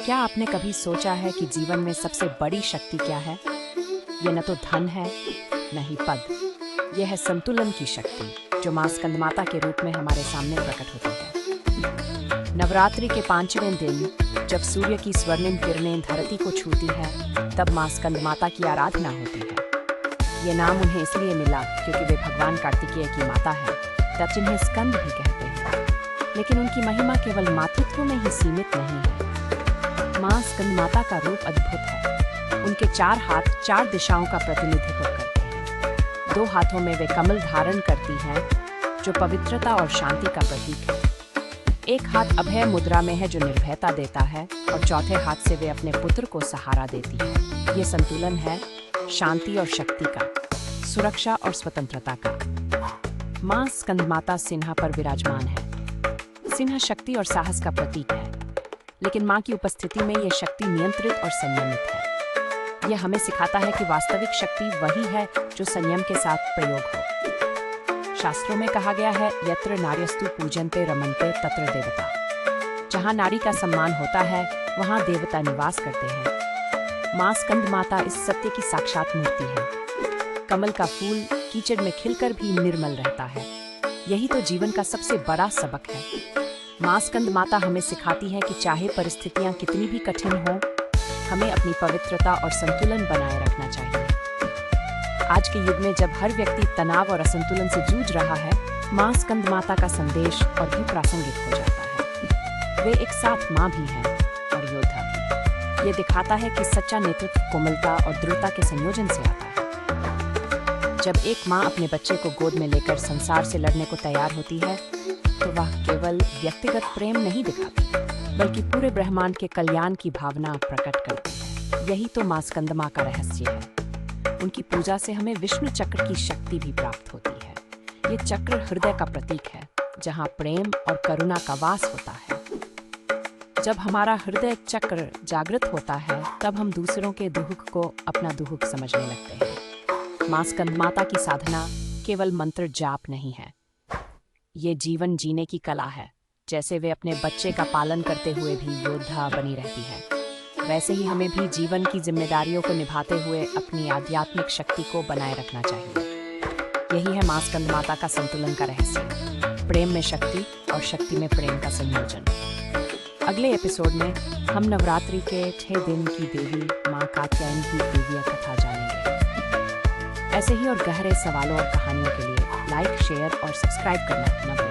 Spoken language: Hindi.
क्या आपने कभी सोचा है कि जीवन में सबसे बड़ी शक्ति क्या है? ये न तो धन है, न ही पद। यह है संतुलन की शक्ति, जो मां स्कंदमाता के रूप में हमारे सामने प्रकट होती है। नवरात्रि के 5वें दिन जब सूर्य की स्वर्णिम किरणें धरती को छूती है, तब मां स्कंदमाता की आराधना होती है। ये नाम उन्हें इसलिए मिला क्योंकि वे भगवान कार्तिकेय की माता है, तब जिन्हें स्कंद भी कहते हैं। लेकिन उनकी महिमा केवल मातृत्व में ही सीमित नहीं है। मां स्कंदमाता का रूप अद्भुत है। उनके 4 हाथ 4 दिशाओं का प्रतिनिधित्व करते हैं। 2 हाथों में वे कमल धारण करती हैं, जो पवित्रता और शांति का प्रतीक है। एक हाथ अभय मुद्रा में है, जो निर्भयता देता है, और चौथे हाथ से वे अपने पुत्र को सहारा देती है। ये संतुलन है शांति और शक्ति का, सुरक्षा और स्वतंत्रता का। मां स्कंदमाता सिन्हा पर विराजमान है। सिन्हा शक्ति और साहस का प्रतीक है, लेकिन मां की उपस्थिति में यह शक्ति नियंत्रित और संयमित है। यह हमें सिखाता है कि वास्तविक शक्ति वही है जो संयम के साथ प्रयोग हो। शास्त्रों में कहा गया है, यत्र नार्यस्तु पूजन्ते रमन्ते तत्र देवता। जहां नारी का सम्मान होता है, वहां देवता निवास करते हैं। मां स्कंदमाता इस सत्य की साक्षात मूर्ति है। कमल का फूल कीचड़ में खिलकर भी निर्मल रहता है। यही तो जीवन का सबसे बड़ा सबक है। मां स्कंदमाता हमें सिखाती है कि चाहे परिस्थितियां कितनी भी कठिन हो, हमें अपनी पवित्रता और संतुलन बनाए रखना चाहिए। आज के युग में जब हर व्यक्ति तनाव और असंतुलन से जूझ रहा है, मां स्कंदमाता का संदेश और भी प्रासंगिक हो जाता है। वे एक साथ मां भी हैं और योद्धा भी। ये दिखाता है कि सच्चा नेतृत्व कोमलता और दृढ़ता के संयोजन से आता है। जब एक मां अपने बच्चे को गोद में लेकर संसार से लड़ने को तैयार होती है, तो वह केवल व्यक्तिगत प्रेम नहीं दिखाती, बल्कि पूरे ब्रह्मांड के कल्याण की भावना प्रकट करती है। यही तो मां स्कंदमा का रहस्य है। उनकी पूजा से हमें विष्णु चक्र की शक्ति भी प्राप्त होती है। ये चक्र हृदय का प्रतीक है, जहां प्रेम और करुणा का वास होता है। जब हमारा हृदय चक्र जागृत होता है, तब हम दूसरों के दुख को अपना दुख समझने लगते हैं। मां स्कंदमाता की साधना केवल मंत्र जाप नहीं है, ये जीवन जीने की कला है। जैसे वे अपने बच्चे का पालन करते हुए भी योद्धा बनी रहती है, वैसे ही हमें भी जीवन की जिम्मेदारियों को निभाते हुए अपनी आध्यात्मिक शक्ति को बनाए रखना चाहिए। यही है मां स्कंदमाता का संतुलन का रहस्य, प्रेम में शक्ति और शक्ति में प्रेम का संयोजन। अगले एपिसोड में हम नवरात्रि के 6 दिन की देवी मां कात्यायनी की दिव्य कथा जानेंगे। ऐसे ही और गहरे सवालों और कहानियों के लिए लाइक, शेयर और सब्सक्राइब करना न भूलें।